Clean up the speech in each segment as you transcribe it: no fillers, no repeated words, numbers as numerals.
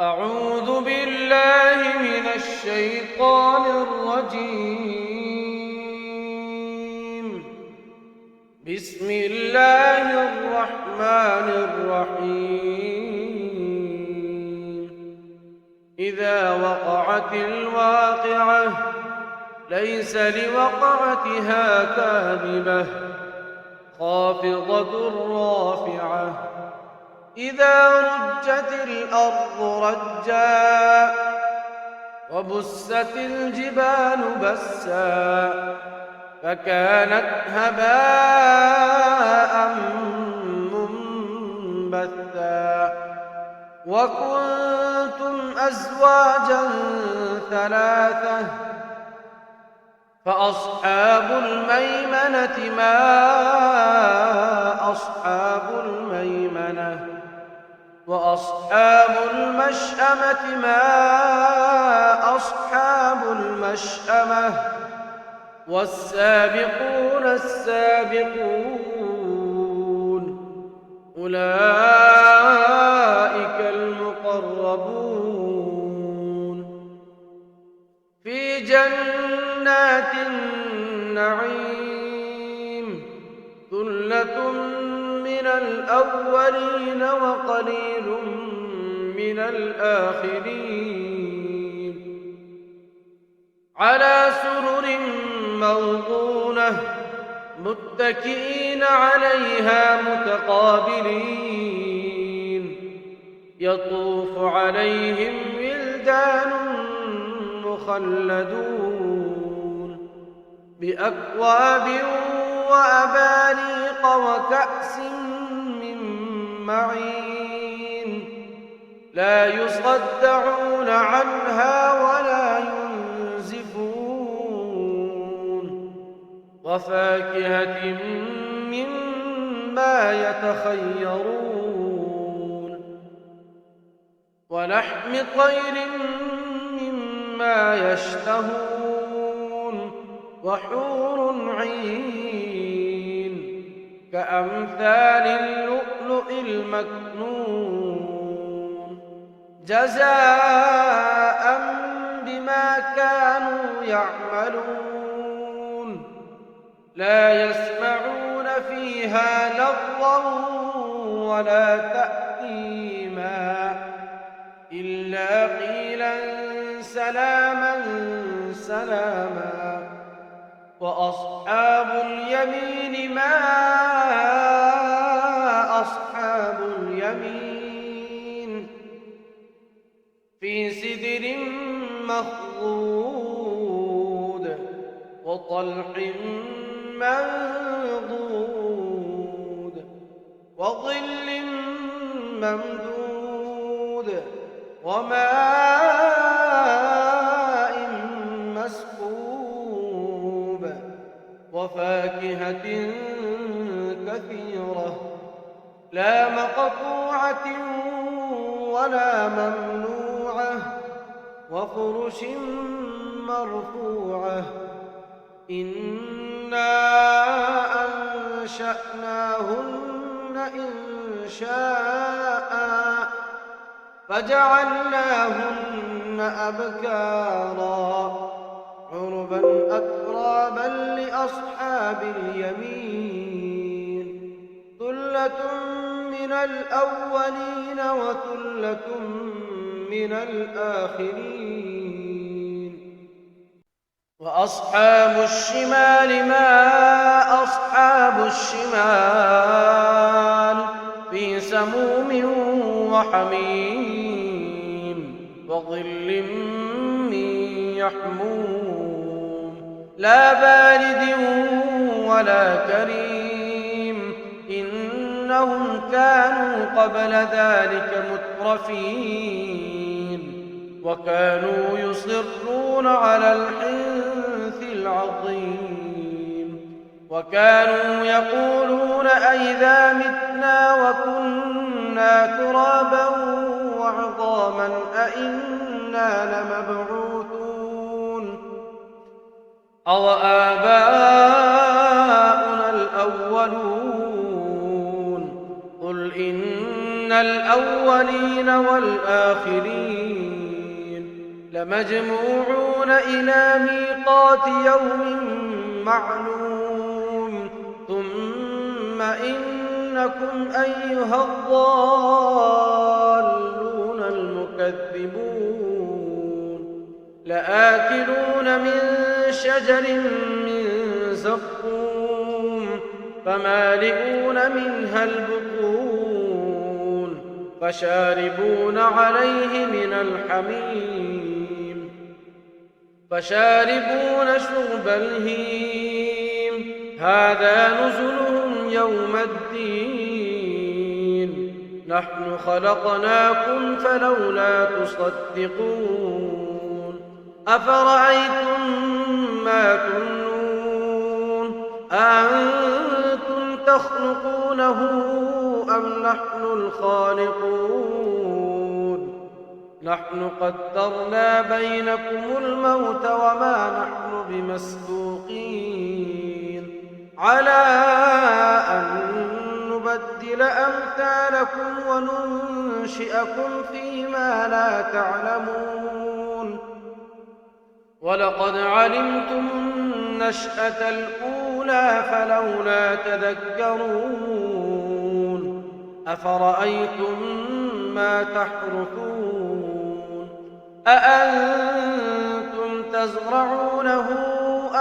أعوذ بالله من الشيطان الرجيم. بسم الله الرحمن الرحيم. إذا وقعت الواقعة ليس لوقعتها كاذبة خافضة رافعة إذا رجت الأرض رجا وبست الجبال بسا فكانت هباء منبثا وكنتم أزواجا ثلاثة فأصحاب الميمنة ما أصحاب الميمنة وأصحاب المشأمة ما أصحاب المشأمة والسابقون السابقون أولئك المقربون في جنات النعيم ثلة من الأولين وقليل من الآخرين على سرر موضونة متكئين عليها متقابلين يطوف عليهم ولدان مخلدون بأكواب وأباريق وكأس من معين لا يصدعون عنها ولا ينزفون وفاكهة مما يتخيرون ولحم طير مما يشتهون وحور عين كأمثال اللؤلؤ المكنون جزاء بما كانوا يعملون لا يسمعون فيها لغوا ولا تأثيما إلا قيلا سلاما سلاما وأصحاب اليمين ما أصحاب اليمين في سدر مخضود وطلح منضود وظل ممدود وماء مسكوب وفاكهة كثيرة لا مقطوعة ولا ممنوعة وفرش مرفوعة إنا أنشأناهن إنشاء فجعلناهن أبكارا عربا أترابا لأصحاب اليمين ثلة من الأولين وثلة من الآخرين وأصحاب الشمال ما أصحاب الشمال في سموم وحميم وظل من يحموم لا بارد ولا كريم إنهم كانوا قبل ذلك مترفين وكانوا يصرون على الحنث العظيم وكانوا يقولون أئذا متنا وكنا ترابا وعظاما أئنا لمبعوثون أو آباؤنا الأولون قل إن الأولين والآخرين لمجموعون إلى ميقات يوم معلوم ثم إنكم أيها الضالون المكذبون لآكلون من شجر من زقوم فمالئون منها البطون فشاربون عليه من الحميم فشاربون شرب الهيم هذا نزلهم يوم الدين نحن خلقناكم فلولا تصدقون أفرأيتم ما تمنون أأنتم تخلقونه أم نحن الخالقون نحن قدرنا بينكم الموت وما نحن بمسبوقين على أن نبدل أمثالكم وننشئكم فيما لا تعلمون ولقد علمتم النشأة الأولى فلولا تذكرون أفرأيتم ما تحرثون أأنتم تزرعونه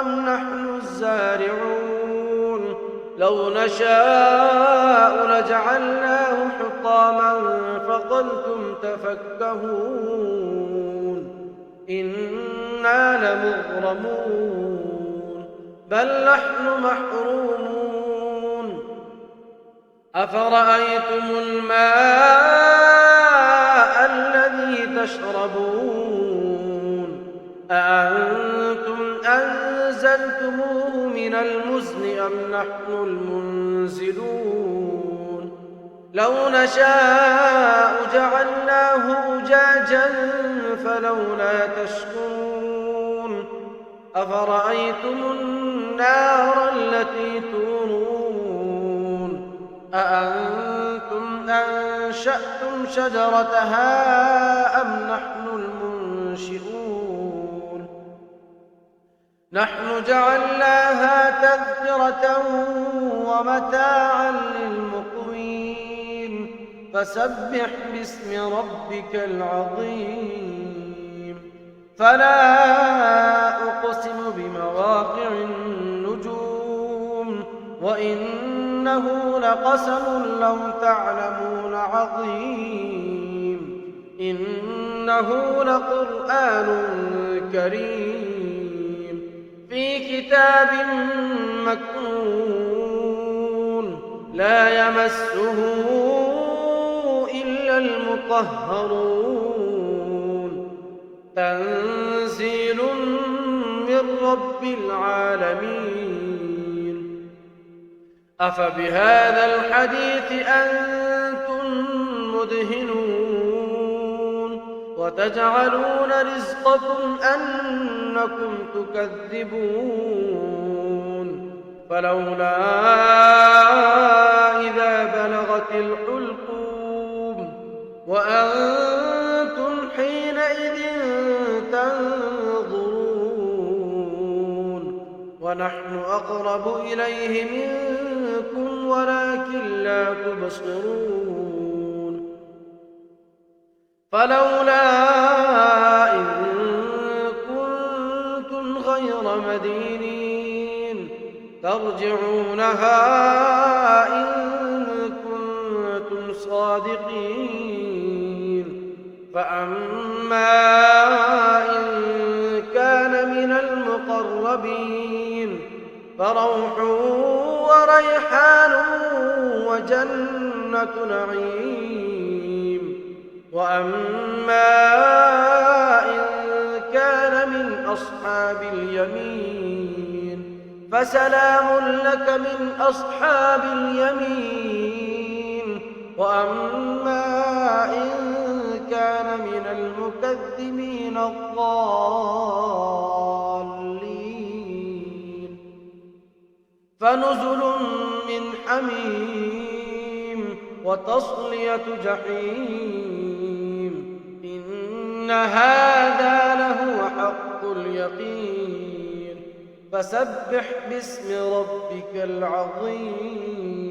أم نحن الزارعون لو نشاء لجعلناه حطاما فظلتم تفكهون إنا لمغرمون بل نحن محرومون أفرأيتم الماء الذي تشربون أأنتم أنزلتموه من المزن أم نحن المنزلون لو نشاء جعلناه أجاجا فلولا تشكرون أفرأيتم النار التي تورون أأنتم أنشأتم شجرتها أم نحن المنشئون نحن جعلناها تذكرة ومتاعا للمقوين فسبح باسم ربك العظيم فلا أقسم بمواقع النجوم وإنه لقسم لو تعلمون عظيم إنه لقرآن كريم في كتاب مكنون لا يمسه إلا المطهرون تنزيل من رب العالمين أفبهذا الحديث أنتم مدهنون وتجعلون رزقكم أنكم تكذبون فلولا إذا بلغت الحلقوم وأنتم حينئذ تنظرون ونحن أقرب إليه منكم ولكن لا تبصرون فلولا إن كنتم غير مدينين ترجعونها إن كنتم صادقين فأما إن كان من المقربين فروح وريحان وجنة نعيم وأما إن كان من أصحاب اليمين فسلام لك من أصحاب اليمين وأما إن كان من المكذبين الضالين فنزل من حميم وتصلية جحيم إن هذا لهو حق اليقين فسبح باسم ربك العظيم